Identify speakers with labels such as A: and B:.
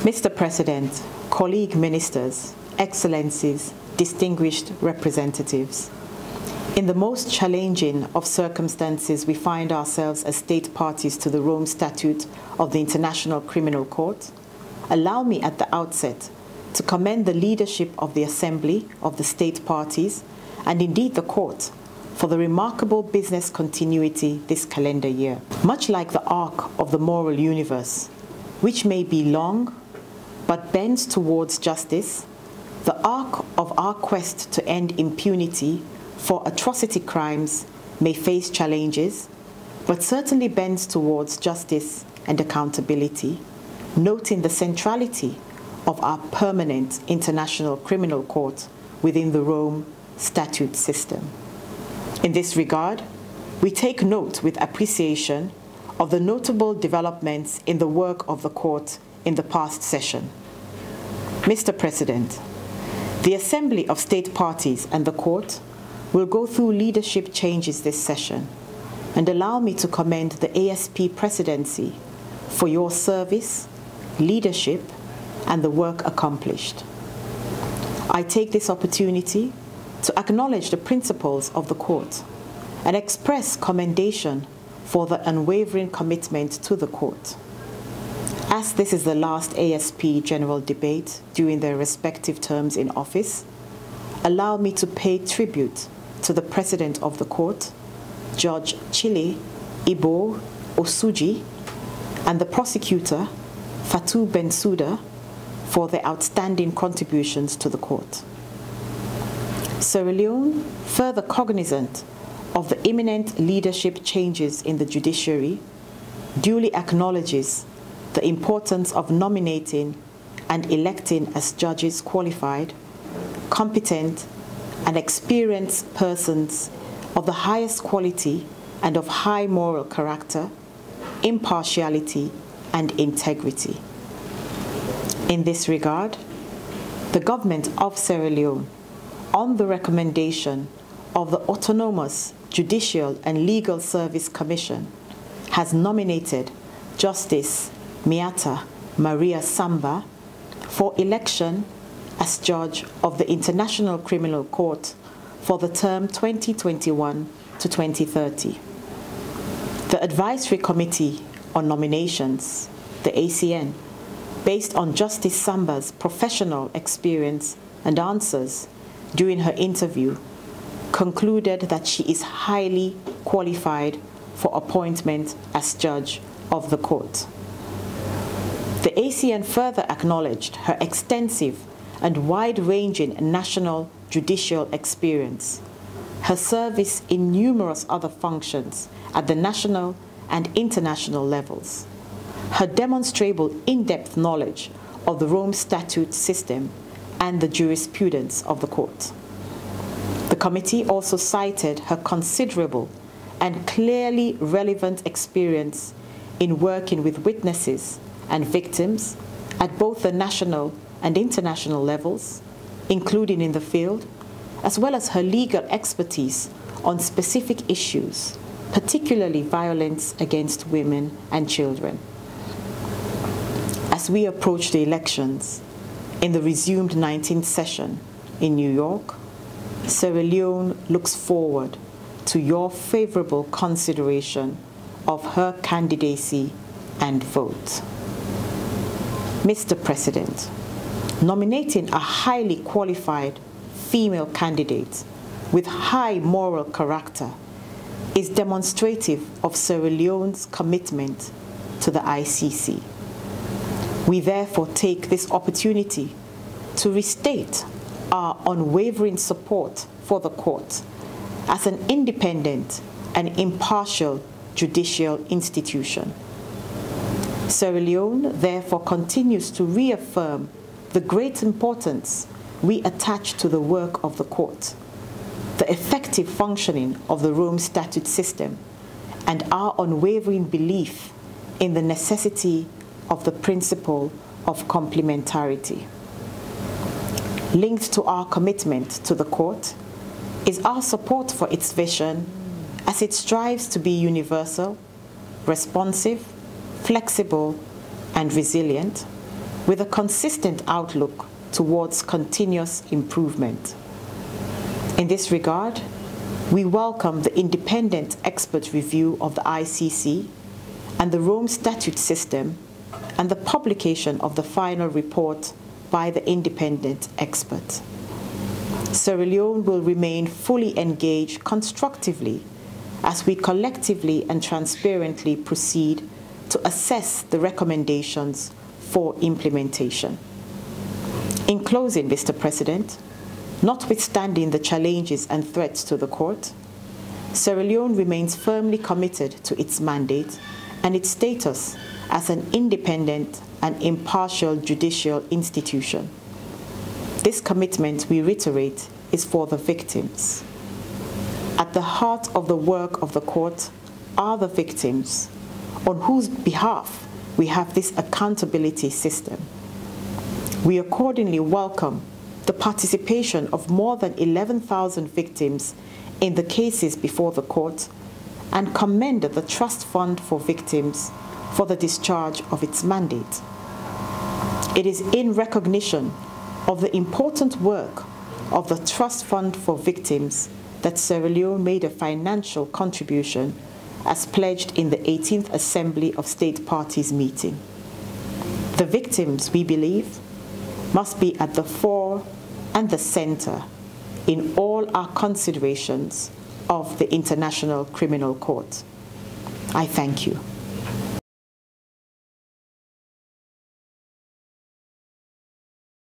A: Mr. President, colleague ministers, excellencies, distinguished representatives, in the most challenging of circumstances, we find ourselves as state parties to the Rome Statute of the International Criminal Court. Allow me at the outset to commend the leadership of the Assembly of the state parties and indeed the Court for the remarkable business continuity this calendar year. Much like the arc of the moral universe, which may be long but bends towards justice, the arc of our quest to end impunity for atrocity crimes may face challenges, but certainly bends towards justice and accountability, noting the centrality of our permanent International Criminal Court within the Rome Statute system. In this regard, we take note with appreciation of the notable developments in the work of the Court in the past session. Mr. President, the Assembly of State Parties and the Court will go through leadership changes this session, and allow me to commend the ASP Presidency for your service, leadership, and the work accomplished. I take this opportunity to acknowledge the principles of the Court and express commendation for the unwavering commitment to the Court. As this is the last ASP general debate during their respective terms in office, allow me to pay tribute to the President of the Court, Judge Chile Ibo Osuji, and the Prosecutor, Fatou Bensouda, for their outstanding contributions to the Court. Sierra Leone, further cognizant of the imminent leadership changes in the judiciary, duly acknowledges the importance of nominating and electing as judges qualified, competent, and experienced persons of the highest quality and of high moral character, impartiality, and integrity. In this regard, the government of Sierra Leone, on the recommendation of the Autonomous Judicial and Legal Service Commission, has nominated Justice Miata Maria Samba for election as judge of the International Criminal Court for the term 2021 to 2030. The Advisory Committee on Nominations, the ACN, based on Justice Samba's professional experience and answers during her interview, concluded that she is highly qualified for appointment as judge of the court. The ACN further acknowledged her extensive and wide-ranging national judicial experience, her service in numerous other functions at the national and international levels, her demonstrable in-depth knowledge of the Rome Statute system and the jurisprudence of the court. The committee also cited her considerable and clearly relevant experience in working with witnesses and victims at both the national and international levels, including in the field, as well as her legal expertise on specific issues, particularly violence against women and children. As we approach the elections in the resumed 19th session in New York, Sierra Leone looks forward to your favorable consideration of her candidacy and vote. Mr. President, nominating a highly qualified female candidate with high moral character is demonstrative of Sierra Leone's commitment to the ICC. We therefore take this opportunity to restate our unwavering support for the court as an independent and impartial judicial institution. Sierra Leone therefore continues to reaffirm the great importance we attach to the work of the court, the effective functioning of the Rome Statute system, and our unwavering belief in the necessity of the principle of complementarity. Linked to our commitment to the court is our support for its vision as it strives to be universal, responsive, flexible, and resilient, with a consistent outlook towards continuous improvement. In this regard, we welcome the independent expert review of the ICC and the Rome Statute system and the publication of the final report by the independent expert. Sierra Leone will remain fully engaged constructively as we collectively and transparently proceed to assess the recommendations for implementation. In closing, Mr. President, notwithstanding the challenges and threats to the court, Sierra Leone remains firmly committed to its mandate and its status as an independent and impartial judicial institution. This commitment, we reiterate, is for the victims. At the heart of the work of the court are the victims, on whose behalf we have this accountability system. We accordingly welcome the participation of more than 11,000 victims in the cases before the court and commend the Trust Fund for Victims for the discharge of its mandate. It is in recognition of the important work of the Trust Fund for Victims that Sierra Leone made a financial contribution as pledged in the 18th Assembly of State Parties meeting. The victims, we believe, must be at the fore and the center in all our considerations of the International Criminal Court. I thank you.